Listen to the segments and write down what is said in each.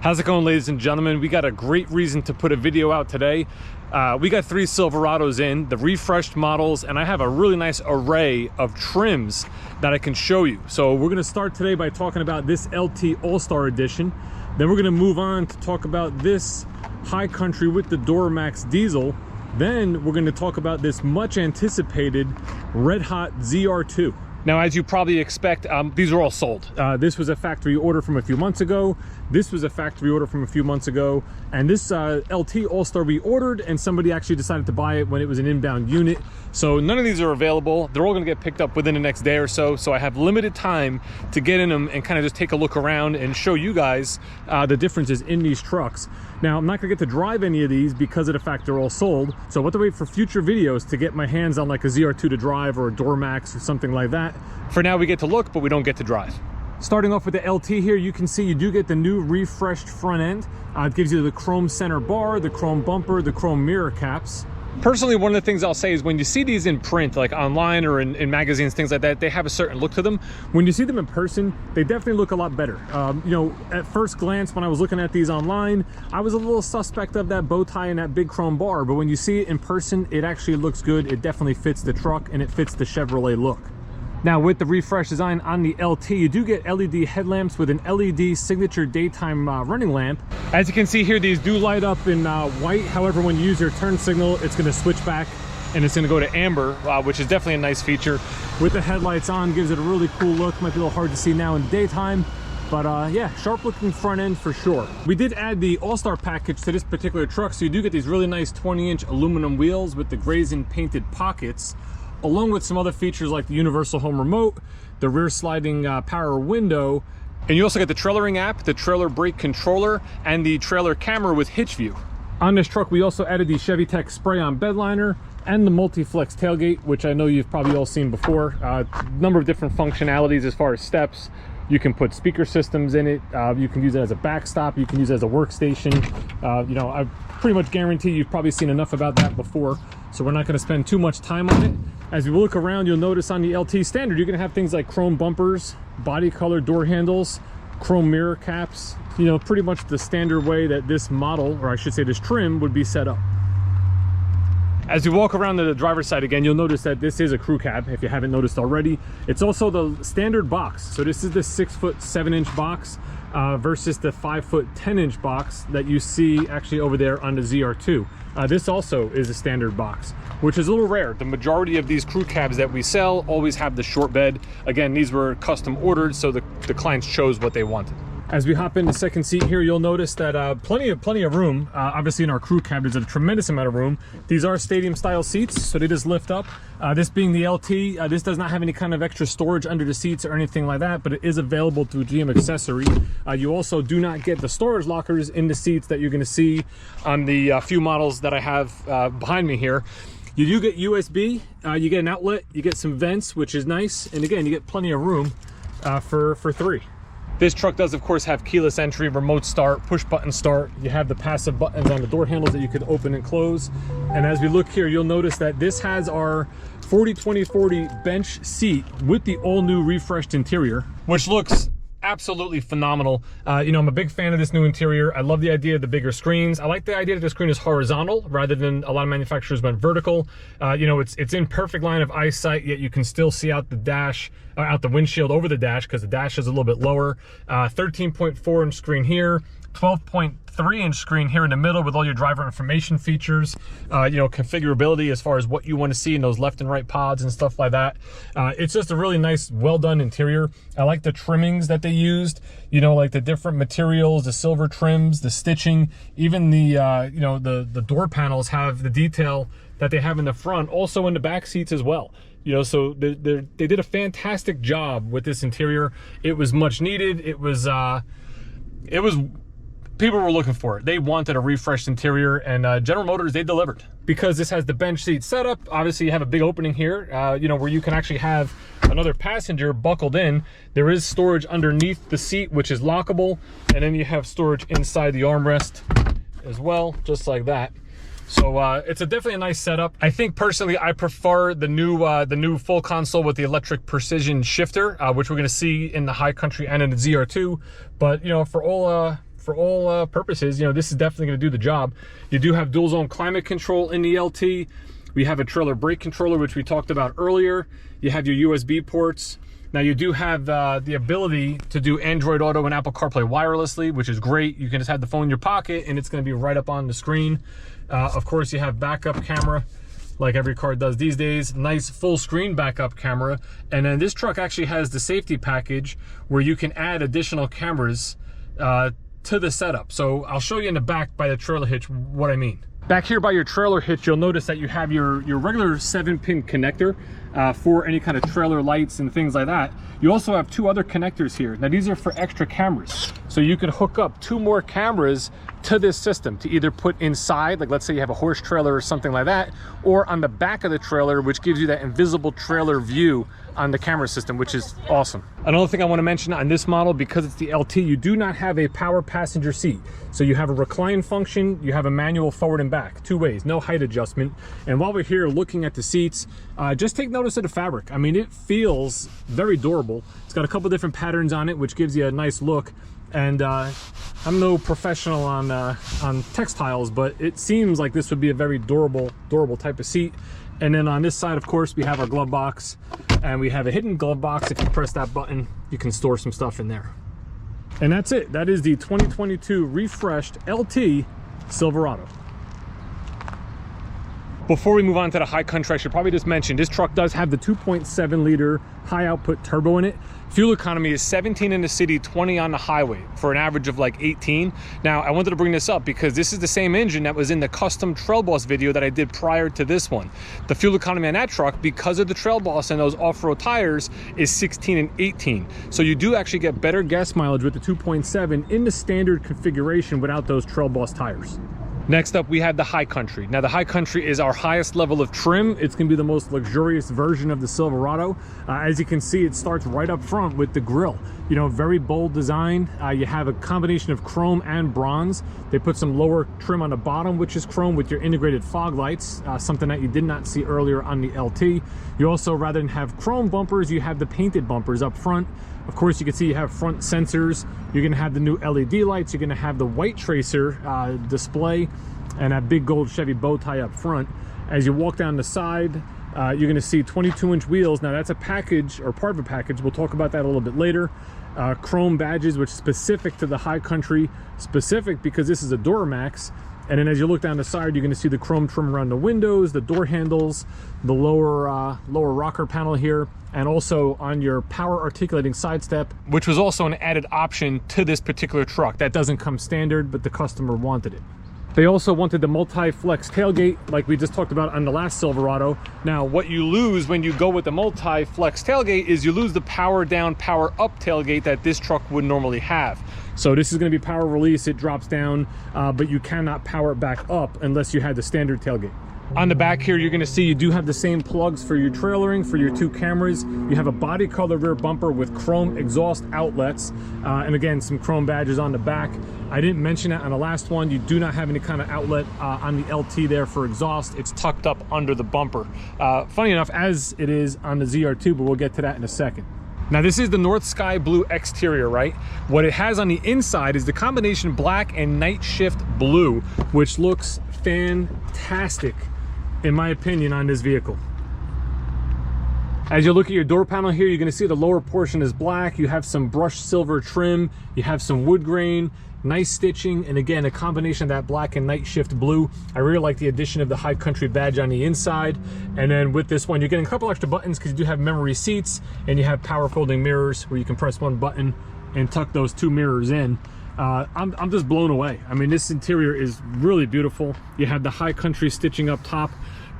How's it going, ladies and gentlemen? We got a great reason to put a video out today. We got 3 Silverados in, the refreshed models, and I have a really nice array of trims that I can show you. So we're gonna start today by talking about this LT All-Star Edition. Then we're gonna move on to talk about this High Country with the Duramax diesel. Then we're gonna talk about this much anticipated Red Hot Zr2. Now, as you probably expect, these are all sold. This was a factory order from a few months ago. This was a factory order from a few months ago. And this LT All-Star we ordered, and somebody actually decided to buy it when it was an inbound unit. So none of these are available. They're all gonna get picked up within the next day or so. So I have limited time to get in them and kind of just take a look around and show you guys the differences in these trucks. Now, I'm not gonna get to drive any of these because of the fact they're all sold. So what to wait for future videos to get my hands on like a Zr2 to drive or a Duramax or something like that. For now, we get to look, but we don't get to drive. Starting off with the LT here, you can see you do get the new refreshed front end. It gives you the chrome center bar, the chrome bumper, the chrome mirror caps. Personally, one of the things I'll say is when you see these in print, like online or in magazines, things like that, they have a certain look to them. When you see them in person, they definitely look a lot better. You know, at first glance, when I was looking at these online, I was a little suspect of that bow tie and that big chrome bar, but when you see it in person, it actually looks good. It definitely fits the truck and it fits the Chevrolet look. Now, with the refresh design on the LT, you do get LED headlamps with an LED signature daytime running lamp. As you can see here, these do light up in white. However, when you use your turn signal, it's going to switch back and it's going to go to amber, which is definitely a nice feature. With the headlights on, gives it a really cool look. Might be a little hard to see now in daytime, but yeah, sharp looking front end for sure. We did add the All-Star package to this particular truck, so you do get these really nice 20-inch aluminum wheels with the Grazen painted pockets, along with some other features like the universal home remote, the rear sliding power window, and you also get the trailering app, the trailer brake controller, and the trailer camera with hitch view. On this truck, we also added the Chevy Tech spray-on bed liner and the multi-flex tailgate, which I know you've probably all seen before. Number of different functionalities as far as steps. You can put speaker systems in it. You can use it as a backstop. You can use it as a workstation. You know, I pretty much guarantee you've probably seen enough about that before, so we're not going to spend too much time on it. As we look around, you'll notice on the LT standard, you're going to have things like chrome bumpers, body color door handles, chrome mirror caps, you know, pretty much the standard way that this model, or I should say this trim, would be set up. As you walk around to the driver's side again, you'll notice that this is a crew cab, if you haven't noticed already. It's also the standard box. So this is the 6-foot 7-inch box versus the 5-foot 10-inch box that you see actually over there on the Zr2. This also is a standard box, which is a little rare. The majority of these crew cabs that we sell always have the short bed. Again, these were custom ordered, so the clients chose what they wanted. As we hop in the second seat here, you'll notice that plenty of room. Obviously in our crew cab, there's a tremendous amount of room. These are stadium style seats, so they just lift up. This being the LT, this does not have any kind of extra storage under the seats or anything like that, but it is available through GM accessory. You also do not get the storage lockers in the seats that you're gonna see on the few models that I have behind me here. You do get USB, you get an outlet, you get some vents, which is nice. And again, you get plenty of room for 3. This truck does, of course, have keyless entry, remote start, push button start. You have the passive buttons on the door handles that you could open and close. And as we look here, you'll notice that this has our 40-20-40 bench seat with the all new refreshed interior, which looks absolutely phenomenal. You know, I'm a big fan of this new interior. I love the idea of the bigger screens. I like the idea that the screen is horizontal rather than a lot of manufacturers went vertical. You know, it's in perfect line of eyesight, yet you can still see out the dash, out the windshield over the dash, because the dash is a little bit lower. 13.4-inch screen here, 12.3-inch screen here in the middle with all your driver information features, you know, configurability as far as what you want to see in those left and right pods and stuff like that. It's just a really nice, well done interior. I like the trimmings that they used, you know, like the different materials, the silver trims, the stitching, even the, you know, the door panels have the detail that they have in the front, also in the back seats as well. You know, so they did a fantastic job with this interior. It was much needed. It was people were looking for it. They wanted a refreshed interior, and General Motors, they delivered. Because this has the bench seat setup, obviously you have a big opening here, you know, where you can actually have another passenger buckled in. There is storage underneath the seat, which is lockable, and then you have storage inside the armrest as well, just like that. So it's definitely a nice setup. I think personally I prefer the new full console with the electric precision shifter, which we're going to see in the High Country and in the Zr2. But you know, for for all purposes, you know, this is definitely going to do the job. You do have dual zone climate control in the LT. We have a trailer brake controller, which we talked about earlier. You have your USB ports. Now you do have the ability to do Android Auto and Apple CarPlay wirelessly, which is great. You can just have the phone in your pocket and it's going to be right up on the screen. Of course, you have backup camera, like every car does these days. Nice full screen backup camera. And then this truck actually has the safety package where you can add additional cameras to the setup. So I'll show you in the back by the trailer hitch what I mean. Back here by your trailer hitch, you'll notice that you have your regular 7-pin connector for any kind of trailer lights and things like that. You also have 2 other connectors here. Now these are for extra cameras. So you can hook up 2 more cameras to this system to either put inside, like let's say you have a horse trailer or something like that, or on the back of the trailer, which gives you that invisible trailer view on the camera system, which is awesome. Another thing I want to mention on this model, because it's the LT, you do not have a power passenger seat. So you have a recline function, you have a manual forward and back, 2 ways, no height adjustment. And while we're here looking at the seats, just take notice of the fabric. I mean, it feels very durable. It's got a couple different patterns on it, which gives you a nice look. And I'm no professional on textiles, but it seems like this would be a very durable type of seat. And then on this side, of course, we have our glove box, and we have a hidden glove box. If you press that button, you can store some stuff in there. And that's it. That is the 2022 refreshed LT Silverado. Before we move on to the high country, I should probably just mention this truck does have the 2.7 liter high output turbo in it. Fuel economy is 17 in the city, 20 on the highway for an average of like 18. Now, I wanted to bring this up because this is the same engine that was in the custom Trail Boss video that I did prior to this one. The fuel economy on that truck, because of the Trail Boss and those off-road tires, is 16 and 18. So you do actually get better gas mileage with the 2.7 in the standard configuration without those Trail Boss tires. Next up, we have the High Country. Now, the High Country is our highest level of trim. It's gonna be the most luxurious version of the Silverado. As you can see, it starts right up front with the grille. You know, very bold design. You have a combination of chrome and bronze. They put some lower trim on the bottom, which is chrome, with your integrated fog lights, something that you did not see earlier on the LT. You also, rather than have chrome bumpers, you have the painted bumpers up front. Of course, you can see you have front sensors. You're gonna have the new LED lights. You're gonna have the white tracer display and that big gold Chevy bow tie up front. As you walk down the side, you're gonna see 22-inch wheels. Now that's a package, or part of a package. We'll talk about that a little bit later. Chrome badges, which is specific to the High Country, specific because this is a Duramax. And then as you look down the side, you're going to see the chrome trim around the windows, the door handles, the lower rocker panel here, and also on your power articulating side step, which was also an added option to this particular truck. That doesn't come standard, but the customer wanted it. They also wanted the multi-flex tailgate, like we just talked about on the last Silverado. Now, what you lose when you go with the multi-flex tailgate is you lose the power down, power up tailgate that this truck would normally have. So this is going to be power release, it drops down, but you cannot power it back up unless you had the standard tailgate. On the back here, you're going to see you do have the same plugs for your trailering, for your 2 cameras. You have a body color rear bumper with chrome exhaust outlets, and again, some chrome badges on the back. I didn't mention that on the last one. You do not have any kind of outlet on the LT there for exhaust. It's tucked up under the bumper. Funny enough, as it is on the ZR2, but we'll get to that in a second. Now, this is the North Sky Blue exterior, right? What it has on the inside is the combination black and night shift blue, which looks fantastic, in my opinion, on this vehicle. As you look at your door panel here, you're going to see the lower portion is black. You have some brushed silver trim. You have some wood grain, nice stitching, and again, a combination of that black and night shift blue. I really like the addition of the High Country badge on the inside. And then with this one, you're getting a couple extra buttons because you do have memory seats, and you have power folding mirrors where you can press one button and tuck those 2 mirrors in. I'm just blown away. I mean, this interior is really beautiful. You have the High Country stitching up top.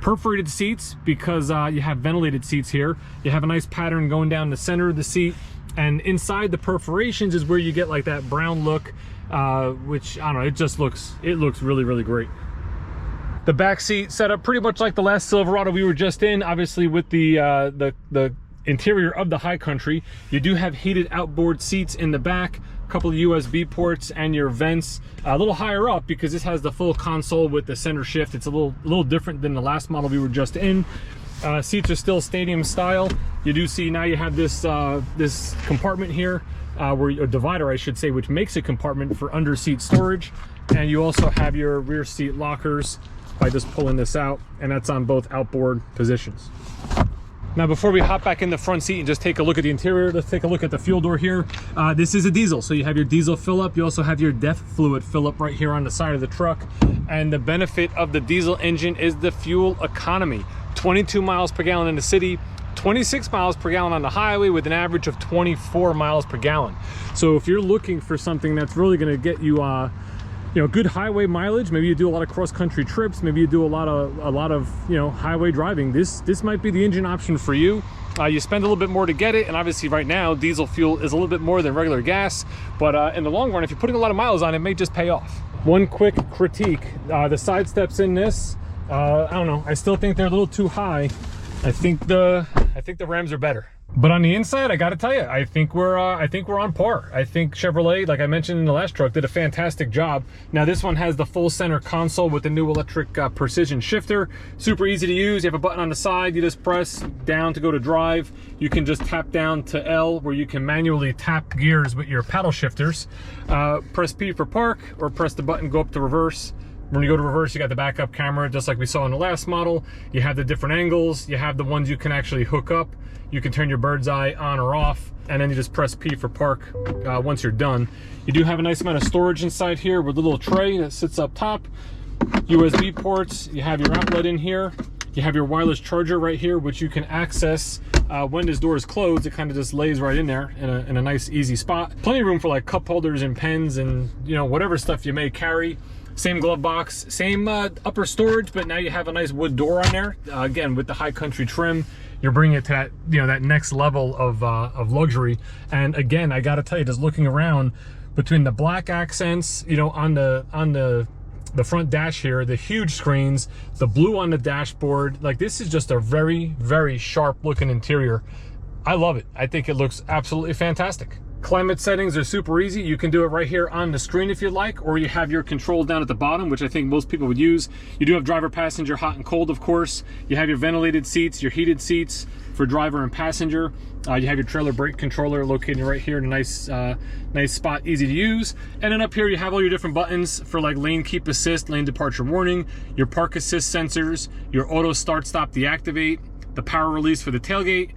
Perforated seats because you have ventilated seats here. You have a nice pattern going down the center of the seat, and inside the perforations is where you get like that brown look, which I don't know, it looks really great. The back seat set up pretty much like the last Silverado we were just in, obviously with the interior of the High Country. You do have heated outboard seats in the back, a couple of USB ports, and your vents a little higher up because this has the full console with the center shift. It's a little different than the last model we were just in. Seats are still stadium style. You do see now you have this this compartment here where a divider, I should say, which makes a compartment for under seat storage. And you also have your rear seat lockers by just pulling this out, and that's on both outboard positions. Now, before we hop back in the front seat and just take a look at the interior, let's take a look at the fuel door here. This is a diesel, so you have your diesel fill up. You also have your DEF fluid fill up right here on the side of the truck. And the benefit of the diesel engine is the fuel economy. 22 miles per gallon in the city, 26 miles per gallon on the highway, with an average of 24 miles per gallon. So if you're looking for something that's really going to get you you know, good highway mileage, maybe you do a lot of cross-country trips, maybe you do a lot of you know, highway driving, this might be the engine option for you. You spend a little bit more to get it, and obviously right now diesel fuel is a little bit more than regular gas, but in the long run, if you're putting a lot of miles on it, may just pay off. One quick critique, the side steps in this, I don't know, I still think they're a little too high. I think the Rams are better. But on the inside, I gotta tell you, I think we're on par. I think Chevrolet, like I mentioned in the last truck, did a fantastic job. Now this one has the full center console with the new electric precision shifter. Super easy to use. You have a button on the side. You just press down to go to drive. You can just tap down to L, where you can manually tap gears with your paddle shifters. Press P for park, or press the button, go up to reverse. When you go to reverse, you got the backup camera, just like we saw in the last model. You have the different angles. You have the ones you can actually hook up. You can turn your bird's eye on or off, and then you just press P for park once you're done. You do have a nice amount of storage inside here with a little tray that sits up top. USB ports, you have your outlet in here. You have your wireless charger right here, which you can access when this door is closed. It kind of just lays right in there in a nice, easy spot. Plenty of room for like cup holders and pens and, you know, whatever stuff you may carry. Same glove box, same upper storage, but now you have a nice wood door on there. Again, with the high country trim, you're bringing it to that, you know, that next level of luxury. And again, I got to tell you, just looking around, between the black accents, you know, on the front dash here, the huge screens, the blue on the dashboard, like this is just a very, very sharp looking interior. I love it. I think it looks absolutely fantastic. Climate settings are super easy. You can do it right here on the screen if you like, or you have your control down at the bottom, which I think most people would use. You do have driver, passenger, hot and cold, of course. You have your ventilated seats, your heated seats for driver and passenger. You have your trailer brake controller located right here in a nice spot, easy to use. And then up here you have all your different buttons for like lane keep assist, lane departure warning, your park assist sensors, your auto start stop deactivate, the power release for the tailgate,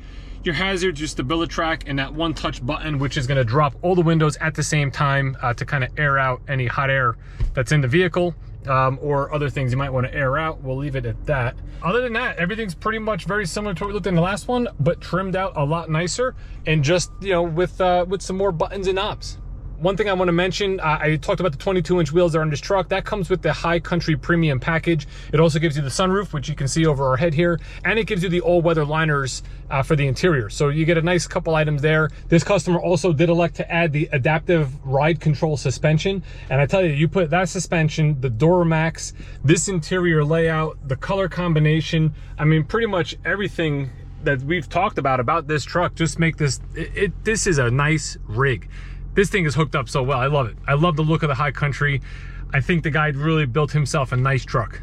your hazards, your StabiliTrak, and that one touch button, which is going to drop all the windows at the same time to kind of air out any hot air that's in the vehicle, or other things you might want to air out. We'll leave it at that. Other than that, everything's pretty much very similar to what we looked in the last one, but trimmed out a lot nicer, and just, you know, with some more buttons and knobs. One thing I want to mention, I talked about the 22-inch wheels that are on this truck. That comes with the High Country Premium package. It also gives you the sunroof, which you can see over our head here, and it gives you the all-weather liners for the interior. So you get a nice couple items there. This customer also did elect to add the adaptive ride control suspension. And I tell you, you put that suspension, the Duramax, this interior layout, the color combination, I mean, pretty much everything that we've talked about this truck just make this, this is a nice rig. This thing is hooked up so well. I love it. I love the look of the High Country. I think the guy really built himself a nice truck.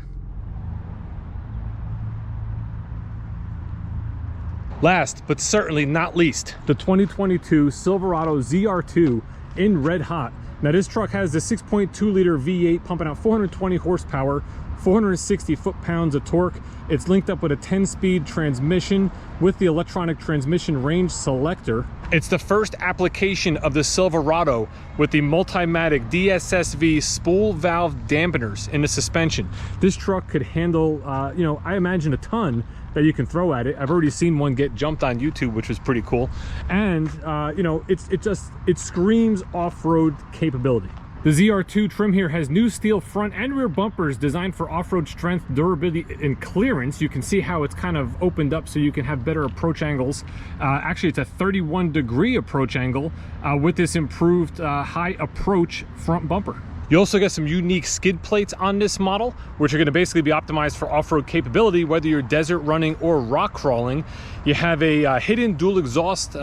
Last, but certainly not least, the 2022 Silverado Zr2 in red hot. Now this truck has the 6.2 liter V8 pumping out 420 horsepower, 460 foot-pounds of torque. It's linked up with a 10-speed transmission with the electronic transmission range selector. It's the first application of the Silverado with the Multimatic DSSV spool valve dampeners in the suspension. This truck could handle, you know, I imagine a ton that you can throw at it. I've already seen one get jumped on YouTube, which was pretty cool. And, you know, it screams off-road capability. The Zr2 trim here has new steel front and rear bumpers designed for off-road strength, durability, and clearance. You can see how it's kind of opened up so you can have better approach angles. Actually, it's a 31-degree approach angle with this improved high approach front bumper. You also get some unique skid plates on this model, which are going to basically be optimized for off-road capability, whether you're desert running or rock crawling. You have a hidden dual exhaust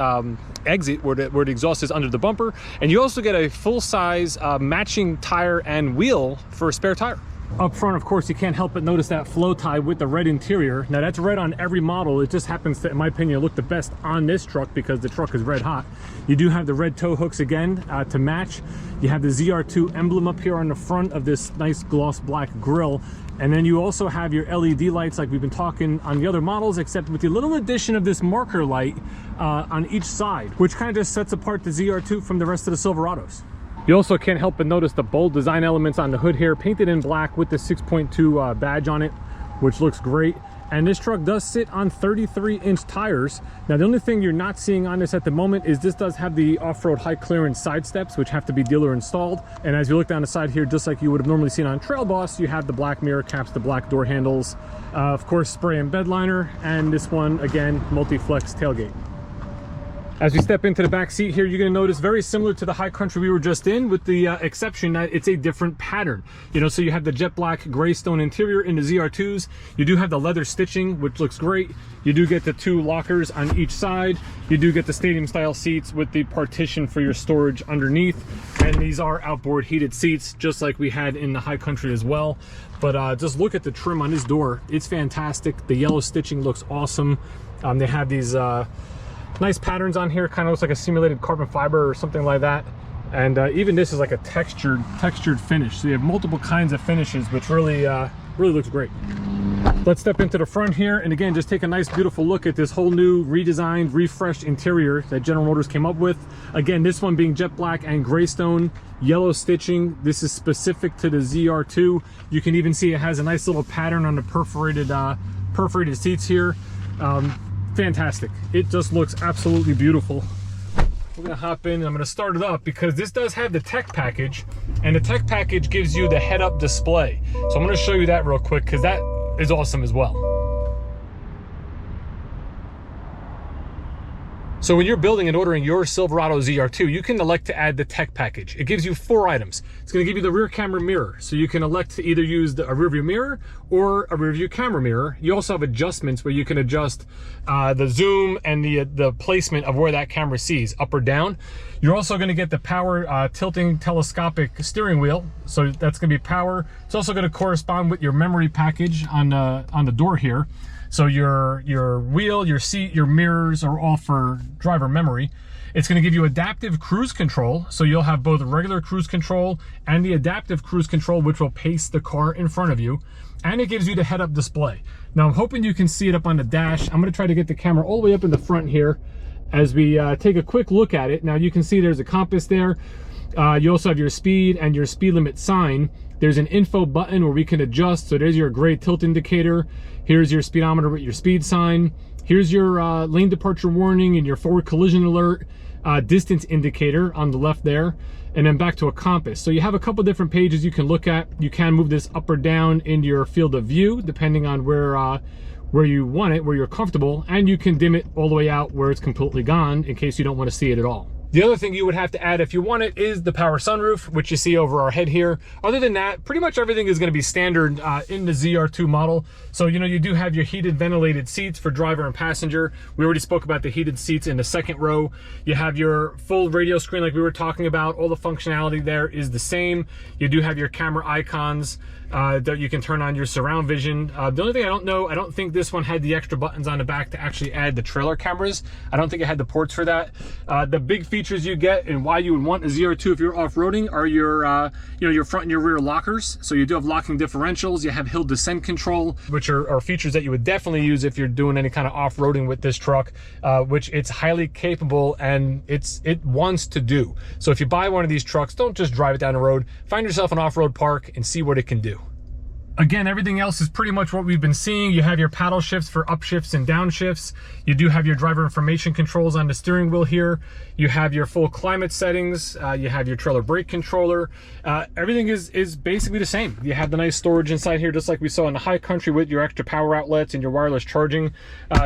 exit where the exhaust is under the bumper, and you also get a full-size matching tire and wheel for a spare tire. Up front, of course, you can't help but notice that flow tie with the red interior. Now that's red on every model. It just happens to, in my opinion, look the best on this truck because the truck is red hot. You do have the red tow hooks again to match. You have the ZR2 emblem up here on the front of this nice gloss black grille. And then you also have your LED lights like we've been talking on the other models, except with the little addition of this marker light on each side, which kind of just sets apart the ZR2 from the rest of the Silverados. You also can't help but notice the bold design elements on the hood here, painted in black with the 6.2 badge on it, which looks great. And this truck does sit on 33-inch tires. Now, the only thing you're not seeing on this at the moment is this does have the off-road high clearance side steps, which have to be dealer installed. And as you look down the side here, just like you would have normally seen on Trail Boss, you have the black mirror caps, the black door handles, of course, spray and bed liner, and this one, again, multi-flex tailgate. As we step into the back seat here, you're going to notice very similar to the High Country we were just in, with the exception that it's a different pattern. You know, so you have the jet black gray stone interior in the ZR2s. You do have the leather stitching, which looks great. You do get the 2 lockers on each side. You do get the stadium style seats with the partition for your storage underneath. And these are outboard heated seats, just like we had in the High Country as well. But just look at the trim on this door. It's fantastic. The yellow stitching looks awesome. They have these nice patterns on here, kind of looks like a simulated carbon fiber or something like that. And even this is like a textured finish. So you have multiple kinds of finishes, which really looks great. Let's step into the front here, and again, just take a nice beautiful look at this whole new redesigned, refreshed interior that General Motors came up with. Again, this one being jet black and gray stone, yellow stitching. This is specific to the ZR2. You can even see it has a nice little pattern on the perforated seats here. Fantastic. It just looks absolutely beautiful. We're gonna hop in and I'm gonna start it up because this does have the tech package, and the tech package gives you the head-up display. So I'm gonna show you that real quick because that is awesome as well. So when you're building and ordering your Silverado ZR2, you can elect to add the tech package. It gives you 4 items. It's going to give you the rear camera mirror. So you can elect to either use a rear view mirror or a rear view camera mirror. You also have adjustments where you can adjust the zoom and the placement of where that camera sees, up or down. You're also going to get the power tilting telescopic steering wheel. So that's going to be power. It's also going to correspond with your memory package on the door here. So your wheel, your seat, your mirrors are all for driver memory. It's going to give you adaptive cruise control. So you'll have both regular cruise control and the adaptive cruise control, which will pace the car in front of you. And it gives you the head-up display. Now I'm hoping you can see it up on the dash. I'm going to try to get the camera all the way up in the front here as we take a quick look at it. Now you can see there's a compass there. You also have your speed and your speed limit sign. There's an info button where we can adjust. So there's your gray tilt indicator. Here's your speedometer with your speed sign. Here's your lane departure warning and your forward collision alert, distance indicator on the left there, and then back to a compass. So you have a couple different pages you can look at. You can move this up or down in your field of view, depending on where you want it, where you're comfortable, and you can dim it all the way out where it's completely gone in case you don't want to see it at all. The other thing you would have to add if you want it is the power sunroof, which you see over our head here. Other than that, pretty much everything is going to be standard in the ZR2 model. So, you know, you do have your heated ventilated seats for driver and passenger. We already spoke about the heated seats in the second row. You have your full radio screen like we were talking about. All the functionality there is the same. You do have your camera icons that you can turn on your surround vision. The only thing I don't think this one had the extra buttons on the back to actually add the trailer cameras. I don't think it had the ports for that. The big features you get and why you would want a ZR2 if you're off-roading are your your front and your rear lockers. So you do have locking differentials. You have hill descent control, which are features that you would definitely use if you're doing any kind of off-roading with this truck, which it's highly capable and it wants to do. So if you buy one of these trucks, don't just drive it down the road. Find yourself an off-road park and see what it can do. Again, everything else is pretty much what we've been seeing. You have your paddle shifts for upshifts and downshifts. You do have your driver information controls on the steering wheel here. You have your full climate settings. You have your trailer brake controller. Everything is basically the same. You have the nice storage inside here, just like we saw in the High Country with your extra power outlets and your wireless charging.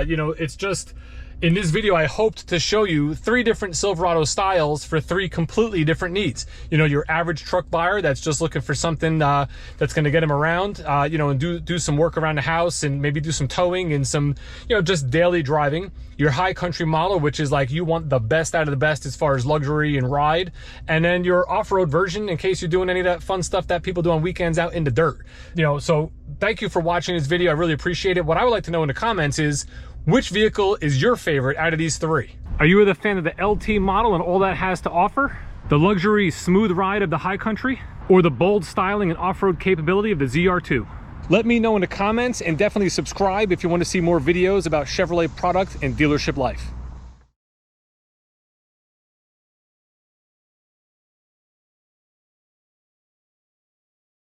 You know, it's just In this video, I hoped to show you 3 different Silverado styles for 3 completely different needs. You know, your average truck buyer that's just looking for something that's going to get him around, you know, and do some work around the house and maybe do some towing and some, you know, just daily driving. Your high country model, which is like you want the best out of the best as far as luxury and ride. And then your off-road version in case you're doing any of that fun stuff that people do on weekends out in the dirt. You know, so thank you for watching this video. I really appreciate it. What I would like to know in the comments is, which vehicle is your favorite out of these 3? Are you a fan of the LT model and all that has to offer? The luxury smooth ride of the high country? Or the bold styling and off-road capability of the ZR2? Let me know in the comments, and definitely subscribe if you want to see more videos about Chevrolet product and dealership life.